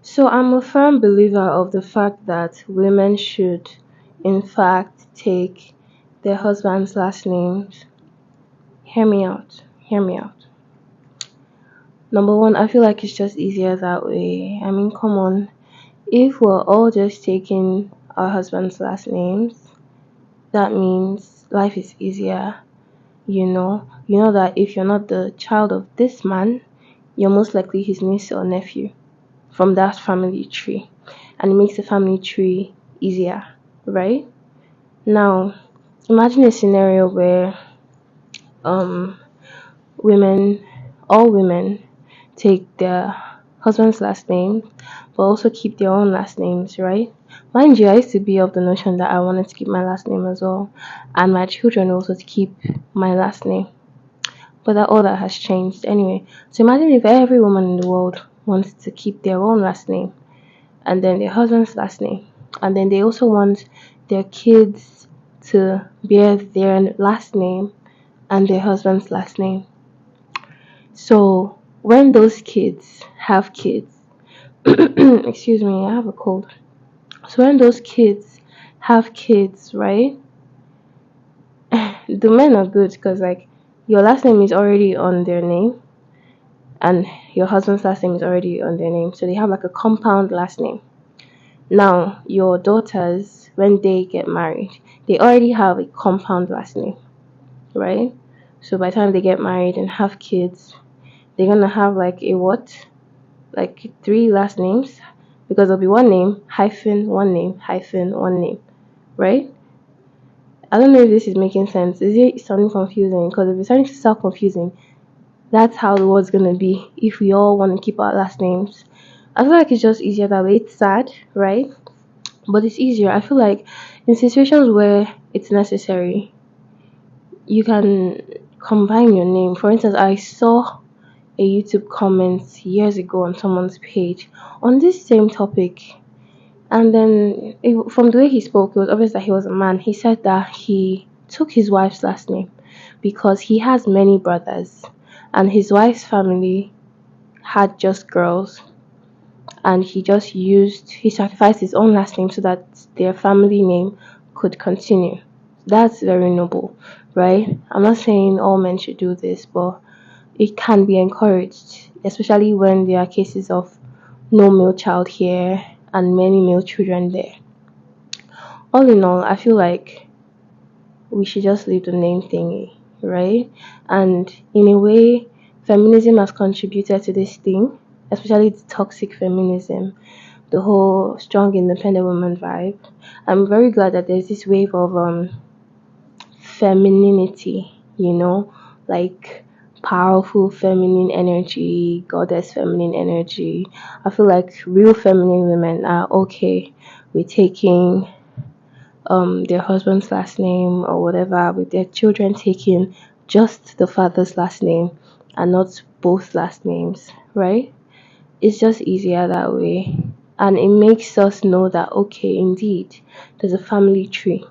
So I'm a firm believer of the fact that women should, in fact, take their husband's last names. Hear me out. Hear me out. Number one, I feel like it's just easier that way. I mean, come on. If we're all just taking our husband's last names, that means life is easier. You know that if you're not the child of this man, you're most likely his niece or nephew from that family tree, and it makes the family tree easier, right? Now, imagine a scenario where um women, all women, take their husband's last name, but also keep their own last names, right? Mind you, I used to be of the notion that I wanted to keep my last name as well, and my children also to keep my last name. But that all that has changed anyway. So imagine if every woman in the world wants to keep their own last name and then their husband's last name, and then they also want their kids to bear their last name and their husband's last name. So when those kids have kids, excuse me, I have a cold. So when those kids have kids, right? The men are good because like your last name is already on their name and your husband's last name is already on their name. So they have like a compound last name. Now, your daughters, when they get married, they already have a compound last name, right? So by the time they get married and have kids, they're gonna have like a what? Like three last names because there'll be one name, hyphen, one name, right? I don't know if this is making sense. Is it sounding confusing? Because if it's starting to sound confusing, that's how the world's gonna be if we all want to keep our last names. I feel like it's just easier that way. It's sad, right? But it's easier. I feel like in situations where it's necessary, you can combine your name. For instance, I saw a YouTube comment years ago on someone's page on this same topic. And then, from the way he spoke, it was obvious that he was a man. He said that he took his wife's last name because he has many brothers, and his wife's family had just girls, and he sacrificed his own last name so that their family name could continue. That's very noble, right? I'm not saying all men should do this, but it can be encouraged, especially when there are cases of no male child here and many male children there. All in all, I feel like we should just leave the name thingy, right? And in a way, feminism has contributed to this thing, especially the toxic feminism, the whole strong independent woman vibe. I'm very glad that there's this wave of femininity, like powerful feminine energy, goddess feminine energy. I feel like real feminine women are okay with taking their husband's last name or whatever, with their children taking just the father's last name and not both last names, right? It's just easier that way. And it makes us know that, okay, indeed, there's a family tree.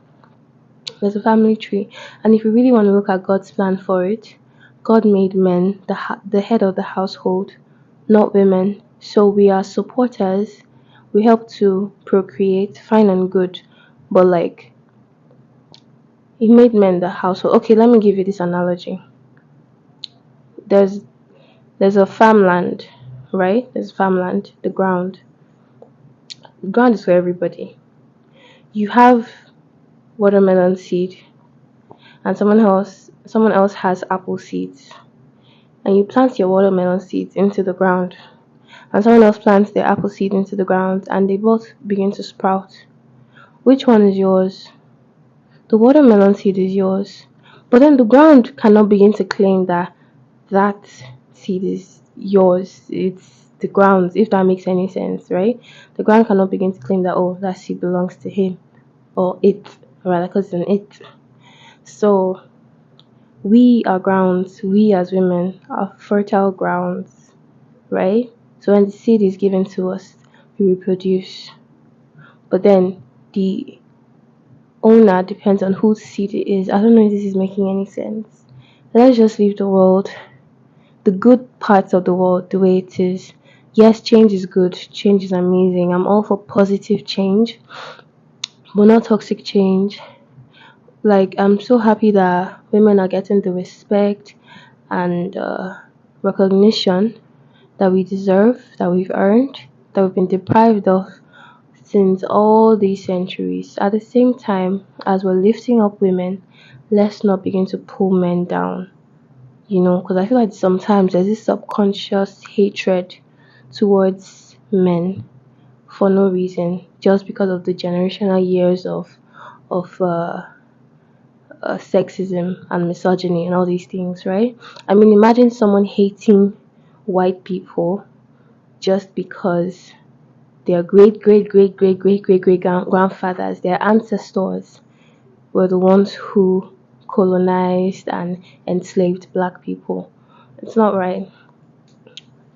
There's a family tree. And if you really want to look at God's plan for it, God made men the head of the household, not women. So we are supporters. We help to procreate, fine and good. But like, he made men the household. Okay, let me give you this analogy. There's there's a farmland, right? There's farmland, the ground. The ground is for everybody. You have watermelon seed, and someone else has apple seeds, and you plant your watermelon seeds into the ground, and someone else plants their apple seed into the ground, and they both begin to sprout. Which one is yours? The watermelon seed is yours, but then the ground cannot begin to claim that seed is yours. It's the ground, if that makes any sense, right? The ground cannot begin to claim that, oh, that seed belongs to him or it, rather, because it's an it. So we are grounds, we as women are fertile grounds, right? So when the seed is given to us, we reproduce. But then the owner depends on whose seed it is. I don't know if this is making any sense. Let's just leave the world, the good parts of the world, the way it is. Yes, change is good, change is amazing. I'm all for positive change, but not toxic change. Like, I'm so happy that women are getting the respect and recognition that we deserve, that we've earned, that we've been deprived of since all these centuries. At the same time, as we're lifting up women, let's not begin to pull men down, because I feel like sometimes there's this subconscious hatred towards men for no reason, just because of the generational years of sexism and misogyny and all these things, right? I mean, imagine someone hating white people just because their great great great great great great great grandfathers, their ancestors, were the ones who colonized and enslaved black people. It's not right.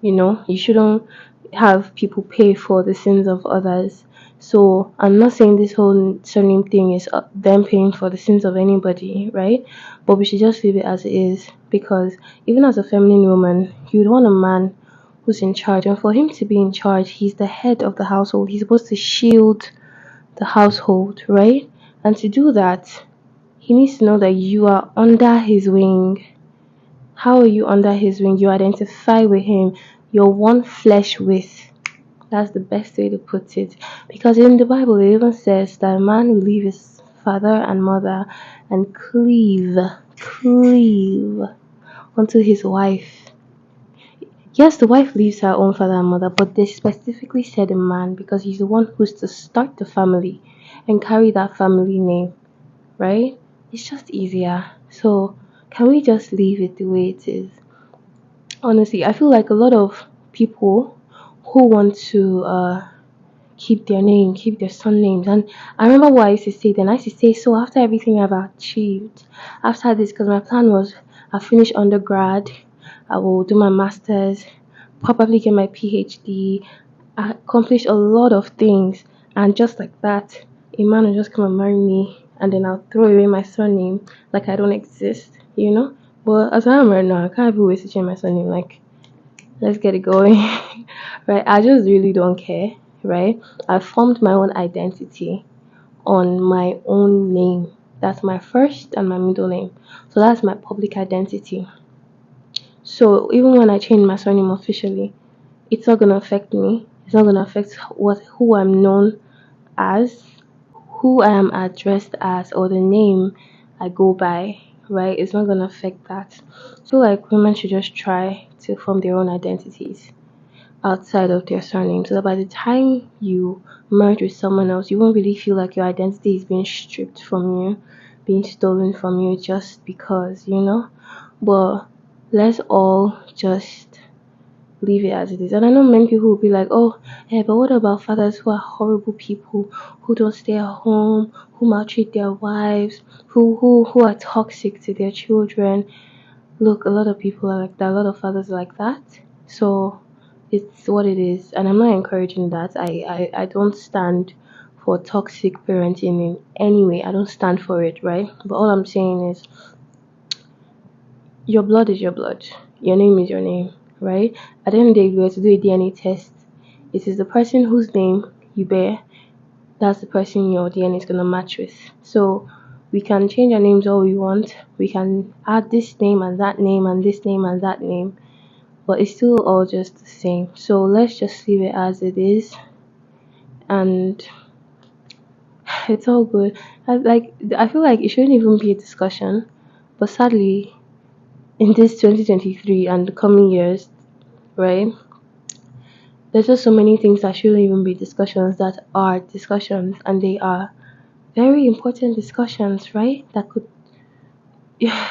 You shouldn't have people pay for the sins of others. So I'm not saying this whole surname thing is them paying for the sins of anybody, right? But we should just leave it as it is, because even as a feminine woman, you'd want a man who's in charge, and for him to be in charge, he's the head of the household. He's supposed to shield the household, right? And to do that, he needs to know that you are under his wing. How are you under his wing? You identify with him. You're one flesh with. That's the best way to put it. Because in the Bible, it even says that a man will leave his father and mother and cleave unto his wife. Yes, the wife leaves her own father and mother, but they specifically said a man because he's the one who's to start the family and carry that family name, right? It's just easier. So, can we just leave it the way it is? Honestly, I feel like a lot of people who want to keep their name, keep their surnames. And I remember what I used to say then. I used to say, so after everything I've achieved, after this, because my plan was I finish undergrad, I will do my master's, probably get my PhD, accomplish a lot of things, and just like that, a man will just come and marry me, and then I'll throw away my surname like I don't exist. But as I am right now, I can't even wait to change my surname. Like, let's get it going. Right? I just really don't care, right? I formed my own identity on my own name. That's my first and my middle name. So that's my public identity. So even when I change my surname officially, it's not gonna affect me. It's not gonna affect who I'm known as, who I am addressed as, or the name I go by, right? It's not gonna affect that. So like women should just try to form their own identities outside of their surname, so that by the time you merge with someone else, you won't really feel like your identity is being stripped from you, being stolen from you just because. But let's all just leave it as it is. And I know many people will be like, oh, but what about fathers who are horrible people, who don't stay at home, who maltreat their wives, who are toxic to their children? Look, a lot of people are like that. A lot of fathers are like that. So it's what it is, and I'm not encouraging that. I don't stand for toxic parenting in any way. I don't stand for it, right? But all I'm saying is your blood is your blood. Your name is your name, right? At the end of the day, if we were to do a DNA test, it is the person whose name you bear, that's the person your DNA is gonna match with. So we can change our names all we want. We can add this name and that name and this name and that name, but it's still all just the same. So let's just leave it as it is, and it's all good. I feel like it shouldn't even be a discussion, but sadly, in this 2023 and the coming years, right? There's just so many things that shouldn't even be discussions that are discussions, and they are very important discussions, right? That could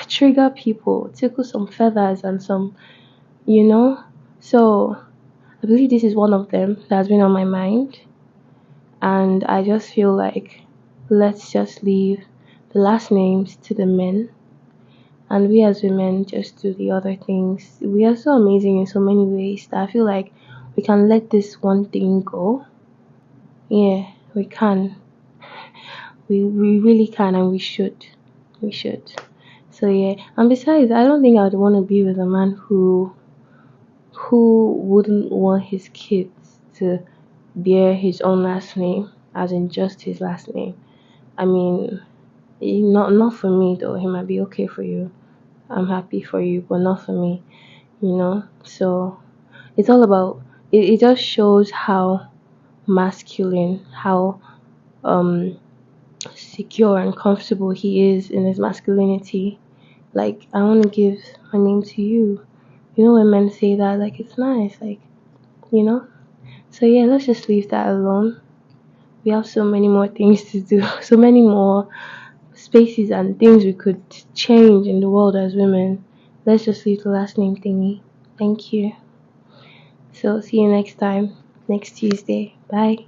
trigger people, tickle some feathers and some. So I believe this is one of them that has been on my mind, and I just feel like let's just leave the last names to the men, and we as women just do the other things. We are so amazing in so many ways that I feel like we can let this one thing go. Yeah, we can. We really can, and we should. We should. So yeah, and besides, I don't think I would want to be with a man who wouldn't want his kids to bear his own last name, as in just his last name? I mean, not for me though. He might be okay for you. I'm happy for you, but not for me. So it's all about. It just shows how masculine, how um secure and comfortable he is in his masculinity. Like, I want to give my name to you. When men say that, like, it's nice, like, you know. So yeah, let's just leave that alone. We have so many more things to do, so many more spaces and things we could change in the world as women. Let's just leave the last name thingy. Thank you. So see you next time, next Tuesday. Bye.